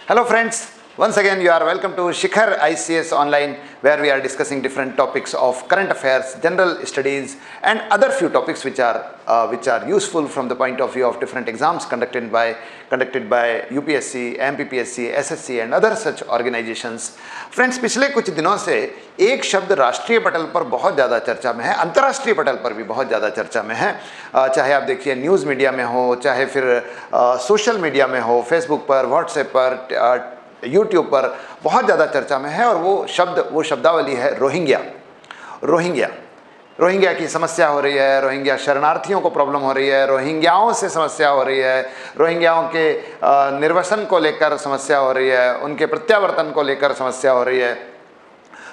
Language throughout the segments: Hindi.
Hello friends, once again you are welcome to Shikhar ICS Online, where we are discussing different topics of current affairs, general studies and other few topics which are useful from the point of view of different exams conducted by UPSC, MPPSC, SSC and other such organizations. Friends, पिछले कुछ दिनों से एक शब्द राष्ट्रीय पटल पर बहुत ज़्यादा चर्चा में है, अंतर्राष्ट्रीय पटल पर भी बहुत ज़्यादा चर्चा में है। चाहे आप देखिए न्यूज़ मीडिया में हो, चाहे फिर सोशल मीडिया में हो, फेसबुक पर, व्हाट्सएप पर, यूट्यूब पर बहुत ज़्यादा चर्चा में है और वो शब्दावली है रोहिंग्या। रोहिंग्या की समस्या हो रही है, रोहिंग्या शरणार्थियों को प्रॉब्लम हो रही है, रोहिंग्याओं से समस्या हो रही है, रोहिंग्याओं के निर्वसन को लेकर समस्या हो रही है, उनके प्रत्यावर्तन को लेकर समस्या हो रही है।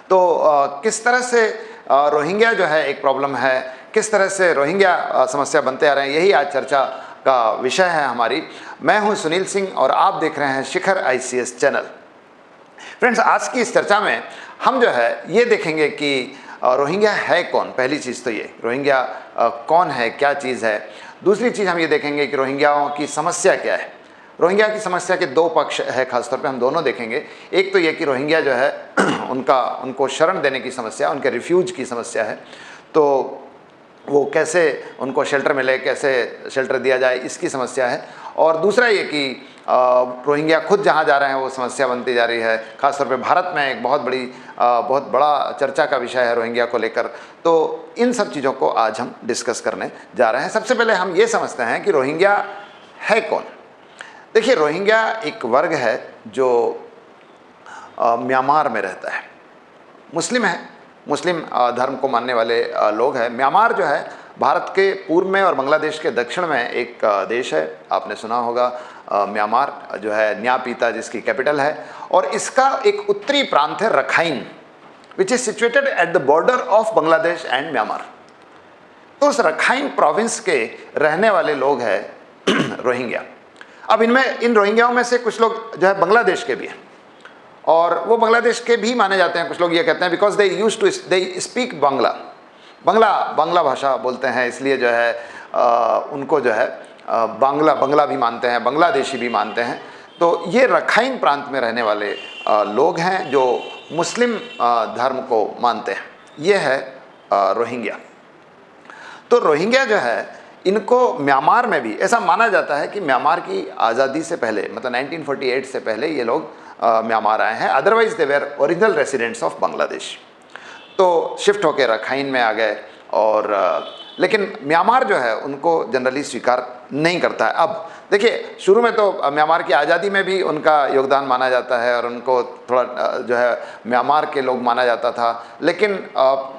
तो किस तरह से रोहिंग्या जो है एक प्रॉब्लम है, किस तरह से रोहिंग्या समस्या बनते आ रहे हैं, यही आज चर्चा का विषय है हमारी। मैं हूं सुनील सिंह और आप देख रहे हैं शिखर आईसीएस चैनल। फ्रेंड्स, आज की इस चर्चा में हम जो है ये देखेंगे कि रोहिंग्या है कौन। पहली चीज़ तो ये रोहिंग्या कौन है, क्या चीज़ है। दूसरी चीज़ हम ये देखेंगे कि रोहिंग्याओं की समस्या क्या है। रोहिंग्या की समस्या के दो पक्ष है, खासतौर पे हम दोनों देखेंगे। एक तो ये कि रोहिंग्या जो है उनको शरण देने की समस्या, उनके रिफ्यूज की समस्या है, तो वो कैसे उनको शेल्टर मिले, कैसे शेल्टर दिया जाए, इसकी समस्या है। और दूसरा ये कि रोहिंग्या खुद जहाँ जा रहे हैं वो समस्या बनती जा रही है। खासतौर पे भारत में एक बहुत बड़ा चर्चा का विषय है रोहिंग्या को लेकर। तो इन सब चीज़ों को आज हम डिस्कस करने जा रहे हैं। सबसे पहले हम ये समझते हैं कि रोहिंग्या है कौन। देखिए, रोहिंग्या एक वर्ग है जो म्यांमार में रहता है, मुस्लिम है, मुस्लिम धर्म को मानने वाले लोग हैं। म्यांमार जो है भारत के पूर्व में और बांग्लादेश के दक्षिण में एक देश है। आपने सुना होगा म्यांमार जो है न्यापीता जिसकी कैपिटल है, और इसका एक उत्तरी प्रांत है Rakhine, which is situated at the border of Bangladesh and Myanmar. तो उस रखाइन प्रोविंस के रहने वाले लोग हैं रोहिंग्या। अब इन रोहिंग्याओं में से कुछ लोग जो है बांग्लादेश के भी हैं, और वो बांग्लादेश के भी माने जाते हैं। कुछ लोग ये कहते हैं बिकॉज दे स्पीक बांग्ला भाषा बोलते हैं, इसलिए जो है उनको जो है बांग्ला भी मानते हैं, बांग्लादेशी भी मानते हैं। तो ये रखाइन प्रांत में रहने वाले लोग हैं जो मुस्लिम धर्म को मानते हैं। ये है रोहिंग्या। तो रोहिंग्या जो है इनको म्यांमार में भी ऐसा माना जाता है कि म्यांमार की आज़ादी से पहले, मतलब 1948 से पहले ये लोग म्यांमार आए हैं। Otherwise they were original residents of Bangladesh. तो शिफ्ट होकर रखाइन में आ गए, और लेकिन म्यांमार जो है उनको जनरली स्वीकार नहीं करता है। अब देखिए, शुरू में तो म्यांमार की आज़ादी में भी उनका योगदान माना जाता है और उनको थोड़ा जो है म्यांमार के लोग माना जाता था। लेकिन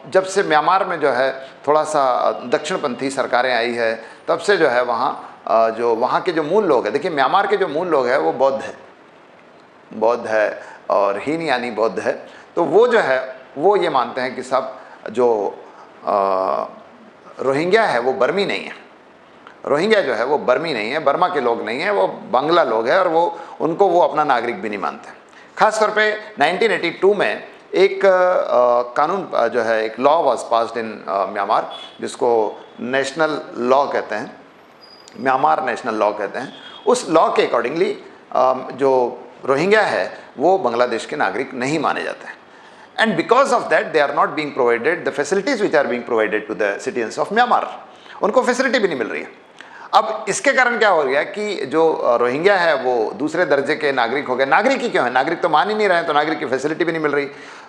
जब से म्यांमार में जो है थोड़ा सा दक्षिणपंथी सरकारें आई है, तब से जो है वहाँ के जो मूल लोग हैं, देखिए म्यांमार के जो मूल लोग हैं वो बौद्ध है और हीनयानी बौद्ध है। तो वो जो है वो ये मानते हैं कि सब जो रोहिंग्या है वो बर्मी नहीं है। रोहिंग्या जो है वो बर्मी नहीं है, बर्मा के लोग नहीं है, वो बांग्ला लोग हैं, और उनको वो अपना नागरिक भी नहीं मानते। खासतौर पे 1982 में एक कानून जो है, एक law was passed in Myanmar, जिसको नेशनल लॉ कहते हैं, म्यांमार नेशनल लॉ कहते हैं। उस लॉ के अकॉर्डिंगली जो रोहिंग्या है वो बांग्लादेश के नागरिक नहीं माने जाते हैं। And because of that they are not being provided the facilities which are being provided to the citizens of Myanmar. उनको फैसिलिटी भी नहीं मिल रही है। अब इसके कारण क्या हो गया कि जो रोहिंग्या है वो दूसरे दर्जे के नागरिक हो गए। नागरिक ही क्यों है, नागरिक तो मान ही नहीं रहे हैं, तो नागरिक की फैसिलिटी भी नहीं मिल रही,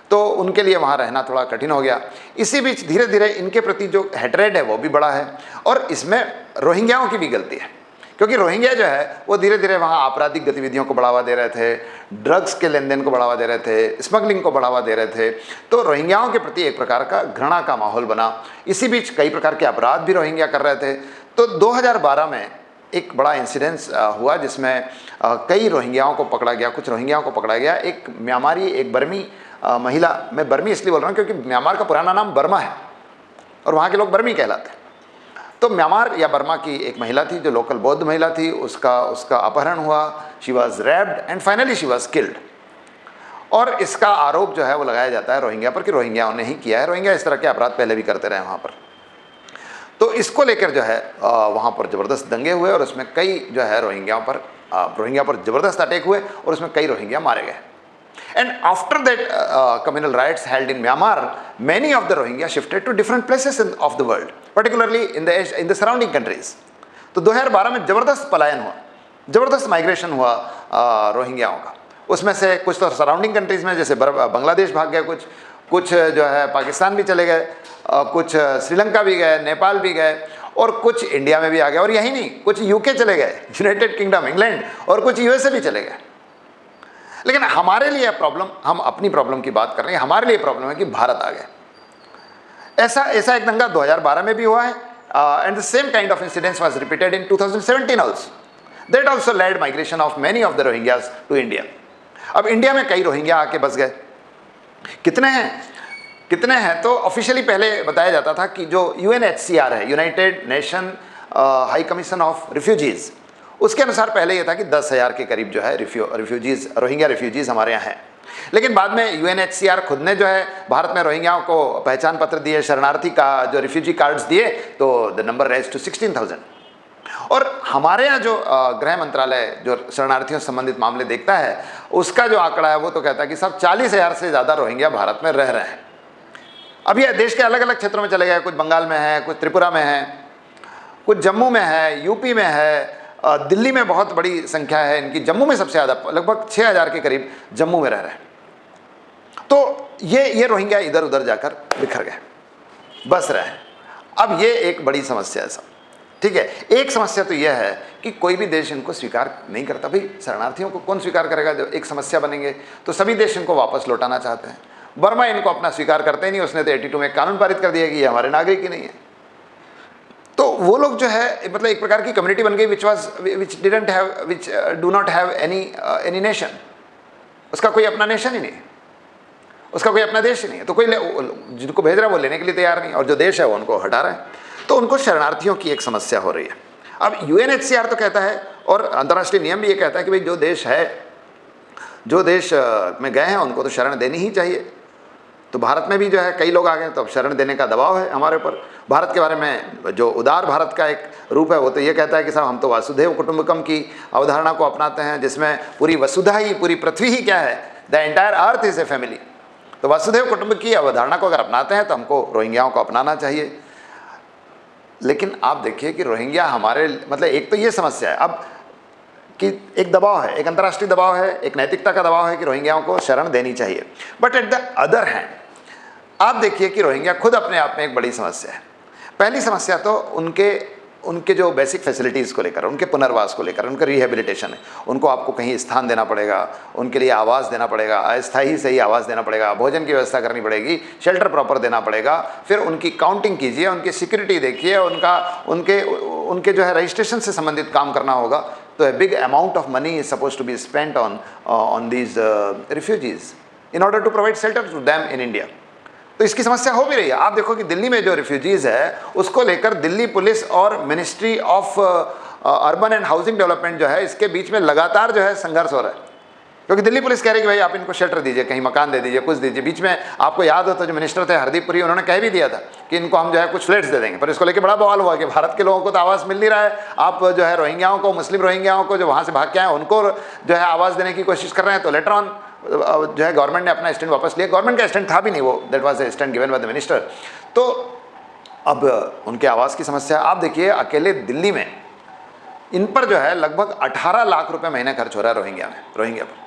तो उनके लिए वहाँ रहना थोड़ा कठिन हो गया। इसी बीच धीरे धीरे इनके प्रति जो हेट्रेड है वो भी बढ़ा है, और इसमें रोहिंग्याओं की भी गलती है, क्योंकि रोहिंग्या जो है वो धीरे धीरे वहाँ आपराधिक गतिविधियों को बढ़ावा दे रहे थे, ड्रग्स के लेन देन को बढ़ावा दे रहे थे, स्मगलिंग को बढ़ावा दे रहे थे। तो रोहिंग्याओं के प्रति एक प्रकार का घृणा का माहौल बना। इसी बीच कई प्रकार के अपराध भी रोहिंग्या कर रहे थे। तो 2012 में एक बड़ा इंसिडेंस हुआ जिसमें कई रोहिंग्याओं को पकड़ा गया, कुछ रोहिंग्याओं को पकड़ा गया। एक म्यांमारी, एक बर्मी महिला, मैं बर्मी इसलिए बोल रहा हूँ क्योंकि म्यांमार का पुराना नाम बर्मा है और वहाँ के लोग बर्मी कहलाते हैं। तो म्यांमार या बर्मा की एक महिला थी जो लोकल बौद्ध महिला थी, उसका अपहरण हुआ। She was wrapped and finally she was killed. और इसका आरोप जो है वो लगाया जाता है रोहिंग्या पर कि रोहिंग्याओं ने ही किया है। रोहिंग्या इस तरह के अपराध पहले भी करते रहे वहाँ पर। तो इसको लेकर जो है वहाँ पर ज़बरदस्त दंगे हुए और उसमें कई जो है रोहिंग्याओं पर रोहिंग्या पर ज़बरदस्त अटैक हुए और उसमें कई रोहिंग्या मारे गए। And after that communal riots held in Myanmar, many of the Rohingya shifted to different places of the world, particularly in the surrounding countries. तो 2012 में ज़बरदस्त पलायन हुआ, ज़बरदस्त माइग्रेशन हुआ रोहिंग्याओं का। उसमें से कुछ तो सराउंडिंग कंट्रीज़ में जैसे बांग्लादेश भाग गए, कुछ जो है पाकिस्तान भी चले गए, कुछ श्रीलंका भी गए, नेपाल भी गए, और कुछ इंडिया में भी आ गए। और यही नहीं, कुछ यूके चले गए, यूनाइटेड किंगडम, इंग्लैंड, और कुछ यूएसए भी चले गए। लेकिन हमारे लिए प्रॉब्लम, हम अपनी प्रॉब्लम की बात कर रहे हैं, हमारे लिए प्रॉब्लम है कि भारत आ गए। ऐसा एक दंगा 2012 में भी हुआ है, and the same kind of incidents was repeated in 2017 also. That also led migration of many of the Rohingyas to India. अब इंडिया में कई रोहिंग्या आके बस गए। कितने हैं तो ऑफिशियली पहले बताया जाता था कि जो UNHCR है, United nation high commission of refugees, उसके अनुसार पहले ये था कि 10,000 के करीब जो है रिफ्यूजीज़, रोहिंग्या रिफ्यूजीज़ हमारे यहाँ हैं। लेकिन बाद में UNHCR खुद ने जो है भारत में रोहिंग्याओं को पहचान पत्र दिए, शरणार्थी का जो रिफ्यूजी कार्ड्स दिए, तो द नंबर रेज टू 16,000। और हमारे यहाँ जो गृह मंत्रालय जो शरणार्थियों से संबंधित मामले देखता है, उसका जो आंकड़ा है वो तो कहता है कि सब 40,000 से ज़्यादा रोहिंग्या भारत में रह रहे हैं। अब ये देश के अलग अलग क्षेत्रों में चले गए, कुछ बंगाल में है, कुछ त्रिपुरा में है, कुछ जम्मू में है, यूपी में है, दिल्ली में बहुत बड़ी संख्या है इनकी, जम्मू में सबसे ज़्यादा, लगभग 6,000 के करीब जम्मू में रह रहे हैं। तो ये रोहिंग्या इधर उधर जाकर बिखर गए, बस रहे हैं। अब ये एक बड़ी समस्या है सब, ठीक है। एक समस्या तो यह है कि कोई भी देश इनको स्वीकार नहीं करता। भाई शरणार्थियों को कौन स्वीकार करेगा? जब एक समस्या बनेंगे तो सभी देश इनको वापस लौटाना चाहते हैं। बर्मा इनको अपना स्वीकार करते ही नहीं, उसने तो 82 में कानून पारित कर दिया कि ये हमारे नागरिक ही नहीं है। तो वो लोग जो है मतलब एक प्रकार की कम्युनिटी बन गई which do not have any nation. उसका कोई अपना नेशन ही नहीं है, उसका कोई अपना देश ही नहीं है। तो कोई जिनको भेज रहा है वो लेने के लिए तैयार नहीं, और जो देश है वो उनको हटा रहा है। तो उनको शरणार्थियों की एक समस्या हो रही है। अब UNHCR तो कहता है, और अंतर्राष्ट्रीय नियम भी ये कहता है कि भाई जो देश में गए हैं उनको तो शरण देनी ही चाहिए। तो भारत में भी जो है कई लोग आ गए, तो अब शरण देने का दबाव है हमारे ऊपर। भारत के बारे में जो उदार भारत का एक रूप है वो तो ये कहता है कि साहब हम तो वासुदेव कुटुंबकम की अवधारणा को अपनाते हैं, जिसमें पूरी वसुधा ही, पूरी पृथ्वी ही क्या है, the entire earth is a family. तो वासुदेव कुटुंब की अवधारणा को अगर अपनाते हैं तो हमको रोहिंग्याओं को अपनाना चाहिए। लेकिन आप देखिए कि रोहिंग्या हमारे मतलब एक तो ये समस्या है अब कि एक दबाव है, एक अंतर्राष्ट्रीय दबाव है, एक नैतिकता का दबाव है कि रोहिंग्याओं को शरण देनी चाहिए। But at the other hand आप देखिए कि रोहिंग्या खुद अपने आप में एक बड़ी समस्या है। पहली समस्या तो उनके जो बेसिक फैसिलिटीज़ को लेकर, उनके पुनर्वास को लेकर, उनका रिहेबिलिटेशन है। उनको आपको कहीं स्थान देना पड़ेगा, उनके लिए आवास देना पड़ेगा, अस्थायी सही आवास देना पड़ेगा, भोजन की व्यवस्था करनी पड़ेगी, शेल्टर प्रॉपर देना पड़ेगा। फिर उनकी काउंटिंग कीजिए, उनकी सिक्योरिटी देखिए, उनके जो है रजिस्ट्रेशन से संबंधित काम करना होगा। तो a big amount of money is supposed to be spent on these refugees in order to provide shelter to them in India. तो इसकी समस्या हो भी रही है। आप देखो कि दिल्ली में जो रिफ्यूजीज़ है उसको लेकर दिल्ली पुलिस और ministry of urban and housing development जो है इसके बीच में लगातार जो है संघर्ष हो रहा है। क्योंकि दिल्ली पुलिस कह रही है कि भाई आप इनको शेल्टर दीजिए, कहीं मकान दे दीजिए, कुछ दीजिए। बीच में आपको याद हो तो जो मिनिस्टर थे हरदीप पुरी, उन्होंने कह भी दिया था कि इनको हम जो है कुछ फ्लैट्स दे देंगे। पर इसको लेकर बड़ा बवाल हुआ कि भारत के लोगों को तो आवास मिल नहीं रहा है, आप जो है रोहिंग्याओं को, मुस्लिम रोहिंग्याओं को जो वहाँ से भाग के आए उनको जो है आवास देने की कोशिश कर रहे हैं। तो लेटर ऑन जो है गवर्नमेंट ने अपना स्टैंड वापस लिया। गवर्नमेंट का स्टैंड था भी नहीं वो, that was a stand given by the minister. तो अब उनके आवास की समस्या आप देखिए, अकेले दिल्ली में इन पर जो है लगभग 18 लाख रुपए महीने खर्च हो रहा है रोहिंग्या पर।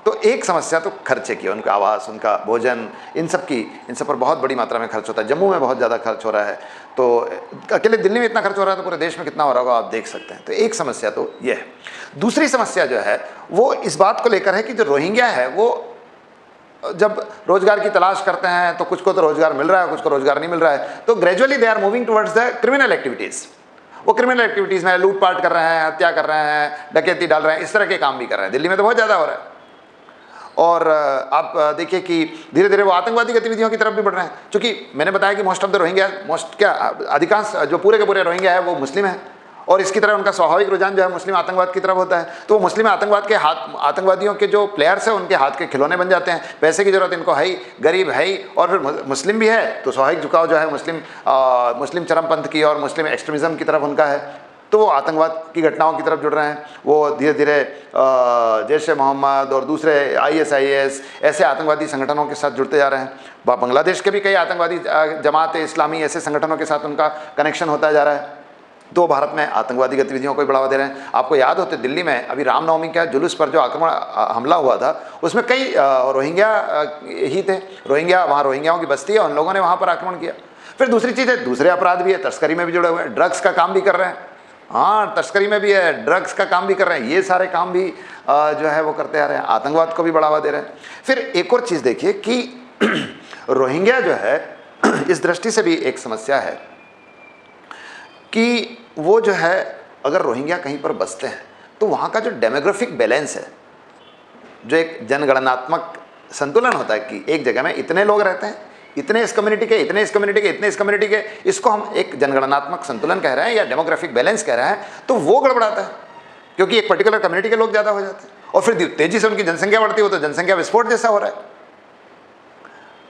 तो एक समस्या तो खर्चे की, उनका आवास, उनका भोजन, इन सब पर बहुत बड़ी मात्रा में खर्च होता है। जम्मू में बहुत ज़्यादा खर्च हो रहा है, तो अकेले दिल्ली में इतना खर्च हो रहा है तो पूरे देश में कितना हो रहा होगा आप देख सकते हैं। तो एक समस्या तो ये है। दूसरी समस्या जो है वो इस बात को लेकर है कि जो रोहिंग्या है वो जब रोजगार की तलाश करते हैं तो कुछ को तो रोजगार मिल रहा है, कुछ को रोजगार नहीं मिल रहा है। तो gradually they are moving towards the criminal activities. वो क्रिमिनल एक्टिविटीज़ में लूटपाट कर रहे हैं, हत्या कर रहे हैं, डकैती डाल रहे हैं, इस तरह के काम भी कर रहे हैं। दिल्ली में तो बहुत ज़्यादा हो रहा है। और आप देखिए कि धीरे धीरे वो आतंकवादी गतिविधियों की तरफ भी बढ़ रहे हैं। क्योंकि मैंने बताया कि मोस्ट ऑफ द रोहिंग्या, अधिकांश जो पूरे के पूरे रोहिंग्या है वो मुस्लिम है, और इसकी तरह उनका स्वाभाविक रुझान जो है मुस्लिम आतंकवाद की तरफ होता है। तो वो मुस्लिम आतंकवादियों के जो प्लेयर्स हैं उनके हाथ के खिलौने बन जाते हैं। पैसे की जरूरत इनको है ही, गरीब है ही, और फिर मुस्लिम भी है तो स्वाभाविक झुकाव जो है मुस्लिम चरमपंथ की और मुस्लिम एक्सट्रीमिज्म की तरफ उनका है। तो वो आतंकवाद की घटनाओं की तरफ जुड़ रहे हैं, वो धीरे धीरे जैश ए मोहम्मद और दूसरे ISIS ऐसे आतंकवादी संगठनों के साथ जुड़ते जा रहे हैं। बांग्लादेश के भी कई आतंकवादी जमात इस्लामी ऐसे संगठनों के साथ उनका कनेक्शन होता जा रहा है, तो भारत में आतंकवादी गतिविधियों को भी बढ़ावा दे रहे हैं। आपको याद होते दिल्ली में अभी रामनवमी का जुलूस पर जो आक्रमण हमला हुआ था, उसमें कई रोहिंग्या ही थे, रोहिंग्या, वहाँ रोहिंग्याओं की बस्ती है, उन लोगों ने वहाँ पर आक्रमण किया। फिर दूसरी चीज़ है, दूसरे अपराध भी है, तस्करी में भी जुड़े हुए हैं, ड्रग्स का काम भी कर रहे हैं, हाँ तस्करी में भी है, ड्रग्स का काम भी कर रहे हैं, ये सारे काम भी जो है वो करते आ रहे हैं, आतंकवाद को भी बढ़ावा दे रहे हैं। फिर एक और चीज़ देखिए कि रोहिंग्या जो है इस दृष्टि से भी एक समस्या है कि वो जो है अगर रोहिंग्या कहीं पर बसते हैं तो वहाँ का जो डेमोग्राफिक बैलेंस है, जो एक जनगणनात्मक संतुलन होता है कि एक जगह में इतने लोग रहते हैं, इतने इस कम्युनिटी के, इतने इस कम्युनिटी के, इतने इस कम्युनिटी के, इसको हम एक जनगणनात्मक संतुलन कह रहे हैं या डेमोग्राफिक बैलेंस कह रहे हैं, तो वो गड़बड़ाता है क्योंकि एक पर्टिकुलर कम्युनिटी के लोग ज़्यादा हो जाते हैं और फिर तेजी से उनकी जनसंख्या बढ़ती हो तो जनसंख्या विस्फोट जैसा हो रहा है।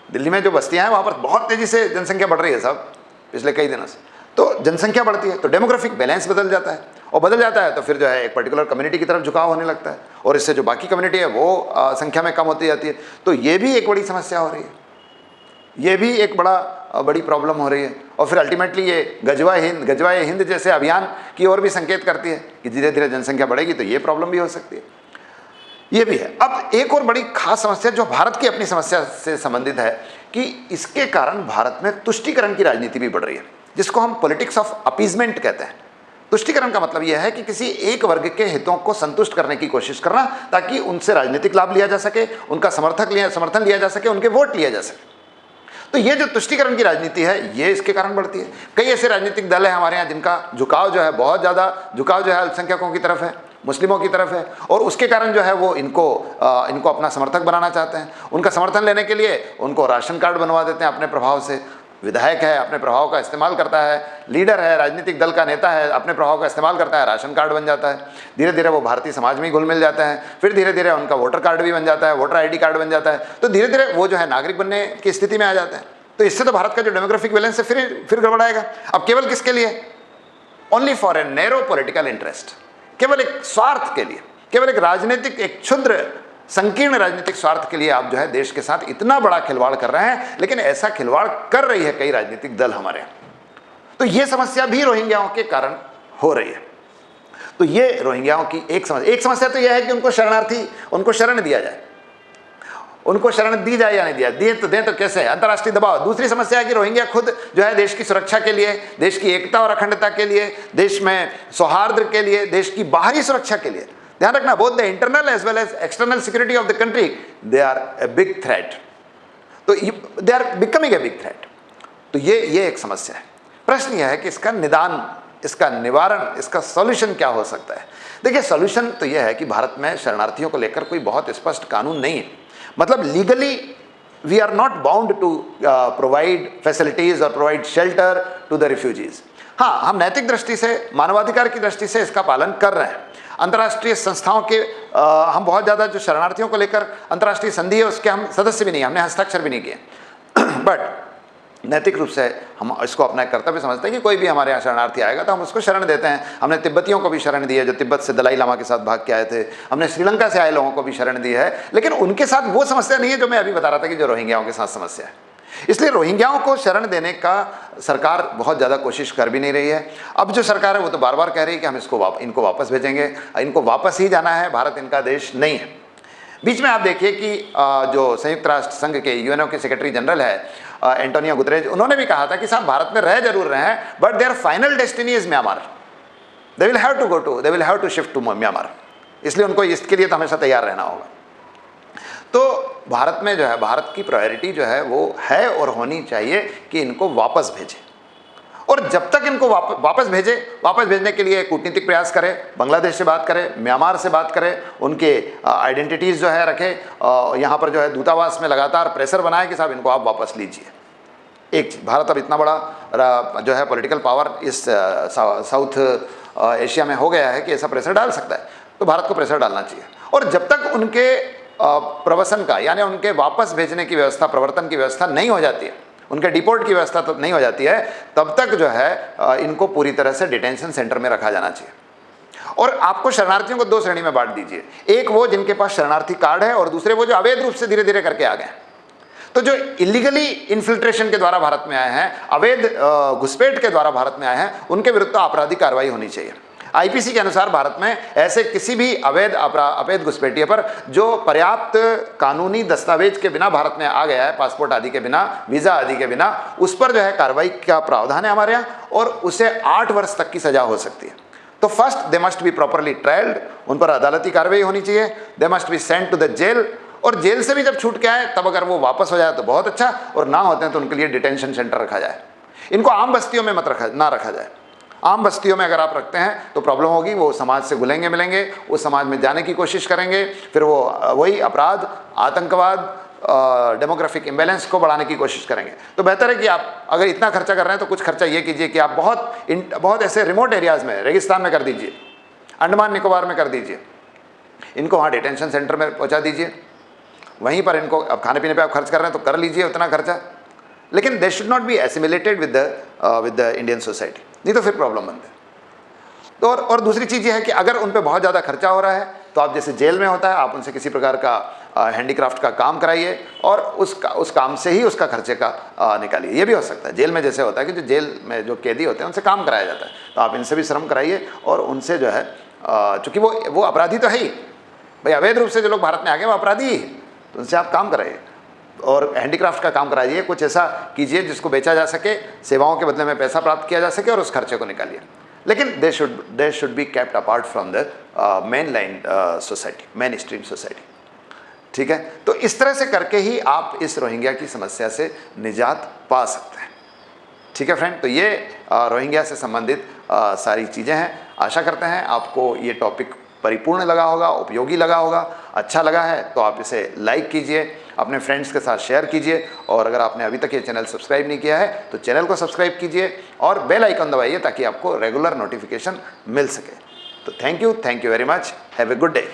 दिल्ली में जो बस्तियाँ हैं वहाँ पर बहुत तेज़ी से जनसंख्या बढ़ रही है साहब पिछले कई दिनों से, तो जनसंख्या बढ़ती है तो डेमोग्राफिक बैलेंस बदल जाता है, और बदल जाता है तो फिर जो है एक पर्टिकुलर कम्युनिटी की तरफ झुकाव होने लगता है और इससे जो बाकी कम्युनिटी है वो संख्या में कम होती जाती है। तो ये भी एक बड़ी समस्या हो रही है, ये भी एक बड़ी प्रॉब्लम हो रही है। और फिर अल्टीमेटली ये गजवा हिंद जैसे अभियान की ओर भी संकेत करती है कि धीरे धीरे जनसंख्या बढ़ेगी तो ये प्रॉब्लम भी हो सकती है, ये भी है। अब एक और बड़ी खास समस्या जो भारत की अपनी समस्या से संबंधित है कि इसके कारण भारत में तुष्टीकरण की राजनीति भी बढ़ रही है, जिसको हम पॉलिटिक्स ऑफ अपीजमेंट कहते हैं। तुष्टीकरण का मतलब यह है कि किसी एक वर्ग के हितों को संतुष्ट करने की कोशिश करना ताकि उनसे राजनीतिक लाभ लिया जा सके, उनका समर्थन लिया जा सके, उनके वोट लिया जा सके। तो ये जो तुष्टीकरण की राजनीति है ये इसके कारण बढ़ती है। कई ऐसे राजनीतिक दल हैं हमारे यहाँ जिनका झुकाव जो है बहुत ज़्यादा झुकाव जो है अल्पसंख्यकों की तरफ है, मुस्लिमों की तरफ है, और उसके कारण जो है वो इनको अपना समर्थक बनाना चाहते हैं। उनका समर्थन लेने के लिए उनको राशन कार्ड बनवा देते हैं अपने प्रभाव से। विधायक है, अपने प्रभाव का इस्तेमाल करता है, लीडर है, राजनीतिक दल का नेता है, अपने प्रभाव का इस्तेमाल करता है, राशन कार्ड बन जाता है। धीरे धीरे वो भारतीय समाज में ही घुल मिल जाते हैं, फिर धीरे धीरे उनका वोटर कार्ड भी बन जाता है, वोटर ID कार्ड बन जाता है, तो धीरे धीरे वो जो है नागरिक बनने की स्थिति में आ जाते हैं। तो इससे तो भारत का जो डेमोग्राफिक बैलेंस है फिर गड़बड़ाएगा। अब केवल किसके लिए? Only for a narrow political interest, केवल एक स्वार्थ के लिए, केवल एक राजनीतिक, एक क्षुद्र संकीर्ण राजनीतिक स्वार्थ के लिए आप जो है देश के साथ इतना बड़ा खिलवाड़ कर रहे हैं। लेकिन ऐसा खिलवाड़ कर रही है कई राजनीतिक दल हमारे। तो ये समस्या भी रोहिंग्याओं के कारण हो रही है। तो ये रोहिंग्याओं की एक समस्या तो यह है कि उनको शरण दिया जाए, उनको शरण दी जाए या नहीं दिया, दें तो कैसे, अंतर्राष्ट्रीय दबाव। दूसरी समस्या है कि रोहिंग्या खुद जो है देश की सुरक्षा के लिए, देश की एकता और अखंडता के लिए, देश में सौहार्द के लिए, देश की बाहरी सुरक्षा के लिए, ध्यान रखना, both the internal as well as external security of the country, they are a big threat. तो they are becoming a big threat. तो ये एक समस्या है। प्रश्न यह है कि इसका निदान, इसका निवारण, इसका सॉल्यूशन क्या हो सकता है? देखिए, सॉल्यूशन तो यह है कि भारत में शरणार्थियों को लेकर कोई बहुत स्पष्ट कानून नहीं है। मतलब legally we are not bound to provide facilities और provide shelter to the refugees. हाँ, हम नैतिक दृष्टि से, मानवाधिकार की दृष्टि से इसका पालन कर रहे हैं। अंतर्राष्ट्रीय संस्थाओं के हम बहुत ज़्यादा जो शरणार्थियों को लेकर अंतर्राष्ट्रीय संधि है उसके हम सदस्य भी नहीं, हमने हस्ताक्षर भी नहीं किए। बट नैतिक रूप से हम इसको अपना कर्तव्य समझते हैं कि कोई भी हमारे यहाँ शरणार्थी आएगा तो हम उसको शरण देते हैं। हमने तिब्बतियों को भी शरण दी है जो तिब्बत से दलाई लामा के साथ भाग के आए थे। हमने श्रीलंका से आए लोगों को भी शरण दी है। लेकिन उनके साथ वो समस्या नहीं है जो मैं अभी बता रहा था कि जो रोहिंग्याओं के साथ समस्या है। इसलिए रोहिंग्याओं को शरण देने का सरकार बहुत ज़्यादा कोशिश कर भी नहीं रही है। अब जो सरकार है वो तो बार बार कह रही है कि हम इनको वापस भेजेंगे, इनको वापस ही जाना है, भारत इनका देश नहीं है। बीच में आप देखिए कि जो संयुक्त राष्ट्र संघ के यूएनओ के सेक्रेटरी जनरल है एंटोनियो गुतरेज, उन्होंने भी कहा था कि साहब भारत में रह जरूर रहे हैं but their final destiny is Myanmar, they will have to shift to Myanmar. इसलिए उनको इसके लिए तो हमेशा तैयार रहना होगा। तो भारत में जो है, भारत की प्रायोरिटी जो है वो है और होनी चाहिए कि इनको वापस भेजें, और जब तक इनको वापस भेजने के लिए कूटनीतिक प्रयास करें, बांग्लादेश से बात करें, म्यांमार से बात करें, उनके आइडेंटिटीज़ जो है रखें, यहाँ पर जो है दूतावास में लगातार प्रेशर बनाए कि साहब इनको आप वापस लीजिए। एक चीज़, भारत अब इतना बड़ा जो है पॉलिटिकल पावर इस साउथ एशिया में हो गया है कि ऐसा प्रेशर डाल सकता है, तो भारत को प्रेशर डालना चाहिए। और जब तक उनके प्रवसन का, यानी उनके वापस भेजने की व्यवस्था, प्रवर्तन की व्यवस्था नहीं हो जाती है, उनके डिपोर्ट की व्यवस्था तब नहीं हो जाती है, तब तक जो है इनको पूरी तरह से डिटेंशन सेंटर में रखा जाना चाहिए। और आपको शरणार्थियों को दो श्रेणी में बांट दीजिए, एक वो जिनके पास शरणार्थी कार्ड है और दूसरे वो जो अवैध रूप से धीरे धीरे करके आ गए। तो जो इलीगली इन्फिल्ट्रेशन के द्वारा भारत में आए हैं, अवैध घुसपैठ के द्वारा भारत में आए हैं, उनके विरुद्ध आपराधिक कार्रवाई होनी चाहिए। आईपीसी के अनुसार भारत में ऐसे किसी भी अवैध घुसपैठिए पर जो पर्याप्त कानूनी दस्तावेज के बिना भारत में आ गया है, पासपोर्ट आदि के बिना, वीजा आदि के बिना, उस पर जो है कार्रवाई का प्रावधान है हमारे यहाँ, और उसे 8 वर्ष तक की सजा हो सकती है। तो first they must be properly trialled, उन पर अदालती कार्रवाई होनी चाहिए। They must be sent to the jail, और जेल से भी जब छूट के आए तब अगर वो वापस हो जाए तो बहुत अच्छा, और ना होते हैं तो उनके लिए डिटेंशन सेंटर रखा जाए। इनको आम बस्तियों में ना रखा जाए। आम बस्तियों में अगर आप रखते हैं तो प्रॉब्लम होगी, वो समाज से घुलेंगे मिलेंगे, उस समाज में जाने की कोशिश करेंगे, फिर वो वही अपराध, आतंकवाद, डेमोग्राफिक इम्बैलेंस को बढ़ाने की कोशिश करेंगे। तो बेहतर है कि आप अगर इतना खर्चा कर रहे हैं तो कुछ खर्चा ये कीजिए कि आप बहुत ऐसे रिमोट एरियाज़ में, रेगिस्तान में कर दीजिए, अंडमान निकोबार में कर दीजिए, इनको वहाँ डिटेंशन सेंटर में पहुँचा दीजिए। वहीं पर इनको, अब खाने पीने पे आप खर्च कर रहे हैं तो कर लीजिए उतना खर्चा, लेकिन they should not be assimilated with the Indian society, नहीं तो फिर प्रॉब्लम बनता है। तो और दूसरी चीज़ ये है कि अगर उन पे बहुत ज़्यादा खर्चा हो रहा है तो आप, जैसे जेल में होता है, आप उनसे किसी प्रकार का हैंडीक्राफ्ट का काम कराइए और उस काम से ही उसका खर्चे का निकालिए। ये भी हो सकता है, जेल में जैसे होता है कि जो जेल में जो कैदी होते हैं उनसे काम कराया जाता है, तो आप इनसे भी श्रम कराइए और उनसे जो है, चूँकि वो अपराधी तो है ही भाई, अवैध रूप से जो लोग भारत में आ गए वो अपराधी ही, तो उनसे आप काम कराइए और हैंडीक्राफ्ट का काम कराइए, कुछ ऐसा कीजिए जिसको बेचा जा सके, सेवाओं के बदले में पैसा प्राप्त किया जा सके, और उस खर्चे को निकालिए। लेकिन they should be kept apart from the main line society, main stream society. ठीक है, तो इस तरह से करके ही आप इस रोहिंग्या की समस्या से निजात पा सकते हैं। ठीक है फ्रेंड, तो ये रोहिंग्या से संबंधित सारी चीज़ें हैं। आशा करते हैं आपको ये टॉपिक परिपूर्ण लगा होगा, उपयोगी लगा होगा। अच्छा लगा है तो आप इसे लाइक कीजिए, अपने फ्रेंड्स के साथ शेयर कीजिए, और अगर आपने अभी तक ये चैनल सब्सक्राइब नहीं किया है तो चैनल को सब्सक्राइब कीजिए और बेल आइकन दबाइए ताकि आपको रेगुलर नोटिफिकेशन मिल सके। तो thank you very much, have a good day.